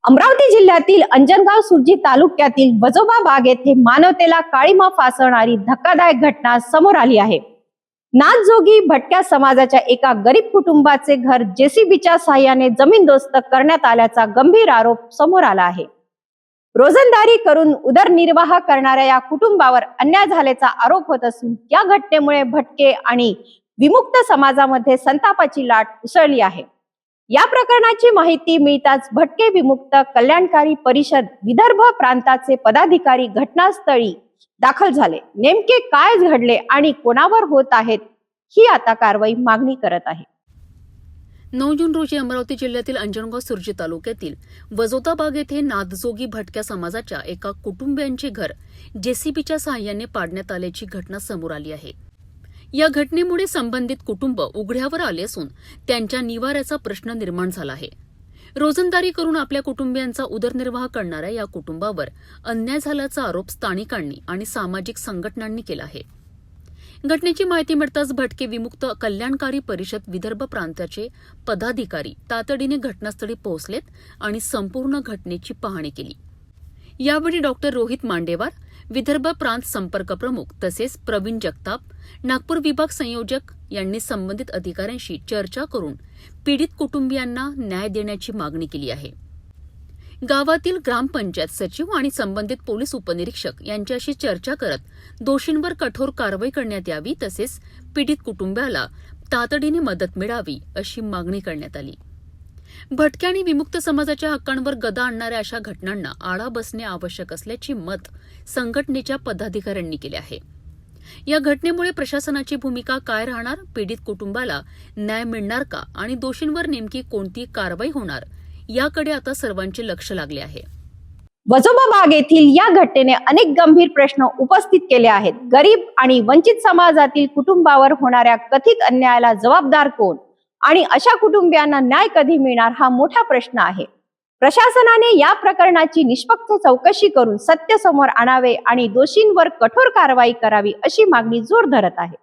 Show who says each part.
Speaker 1: अमरावती जिल्ह्यातील अंजनगाव सुरजी तालुक्यातील वजोबा बाग येथे मानवतेला काळीमा फासणारी धक्कादायक घटना समोर आली आहे। नाथजोगी भटक्या समाजाच्या एका गरीब कुटुंबाचे घर जेसीबीच्या साहाय्याने जमीनदोस्त करण्यात आल्याचा गंभीर आरोप समोर आला आहे। रोजंदारी करून उदरनिर्वाह करणाऱ्या या कुटुंबावर अन्याय झाल्याचा आरोप होत असून या घटनेमुळे भटके आणि विमुक्त समाजामध्ये संतापाची लाट उसळली आहे। या प्रकरणाची माहिती मिळताच भटके विमुक्त कल्याणकारी परिषद विदर्भ प्रांताचे पदाधिकारी घटनास्थळी दाखल झाले। नेमके काय घडले आणि कोणावर होत आहेत ही आता कारवाई मागणी करत आहे।
Speaker 2: 9 जून रोजी अमरावती जिल्ह्यातील अंजनगाव सुरजी तालुक्यातील वजोता बाग येथे नाथजोगी भटक्या समाजाच्या एका कुटुंबियांचे घर जेसीबीच्या साहाय्याने पाडण्यात आल्याची घटना समोर आली आहे। या घटनेमुळे संबंधित कुटुंब उघड्यावर आले असून त्यांच्या निवाऱ्याचा प्रश्न निर्माण झाला आहे। रोजंदारी करून आपल्या कुटुंबियांचा उदरनिर्वाह करणाऱ्या या कुटुंबावर अन्याय झाल्याचा आरोप स्थानिकांनी आणि सामाजिक संघटनांनी केला आहे। घटनेची माहिती मिळताच भटके विमुक्त कल्याणकारी परिषद विदर्भ प्रांताचे पदाधिकारी तातडीने घटनास्थळी पोहोचलेत आणि संपूर्ण घटनेची पाहणी केली। यावेळी डॉक्टर रोहित मांडेवार, विदर्भ प्रांत संपर्क प्रमुख तसेच प्रवीण जगताप, नागपूर विभाग संयोजक यांनी संबंधित अधिकाऱ्यांशी चर्चा करून पीडित कुटुंबियांना न्याय देण्याची मागणी केली आहे। गावातील ग्रामपंचायत सचिव आणि संबंधित पोलीस उपनिरीक्षक यांच्याशी चर्चा करत दोषींवर कठोर कारवाई करण्यात यावी तसेच पीडित कुटुंबाला तातडीने मदत मिळावी अशी मागणी करण्यात आली। भटक्या आणि विमुक्त समाजाच्या हक्कांवर गदा आणणाऱ्या अशा घटनांना आळा बसणे आवश्यक असल्याचे मत संघटनेच्या पदाधिकाऱ्यांनी केले आहे। या घटनेमुळे प्रशासनाची भूमिका काय राहणार, पीडित कुटुंबाला न्याय मिळणार का आणि दोषींवर नेमकी कोणती कारवाई होणार याकडे आता सर्वांचे लक्ष लागले आहे।
Speaker 1: वजोबा बाग येथील या घटनेने अनेक गंभीर प्रश्न उपस्थित केले आहेत। गरीब आणि वंचित समाजातील कुटुंबावर होणाऱ्या कथित अन्यायाला जबाबदार कोण आणि अशा कुटुंबियांना न्याय कधी मिळणार हा मोठा प्रश्न आहे। प्रशासनाने या प्रकरणाची निष्पक्ष चौकशी करून सत्य समोर आणावे आणि दोषींवर कठोर कारवाई करावी अशी मागणी जोर धरत आहे।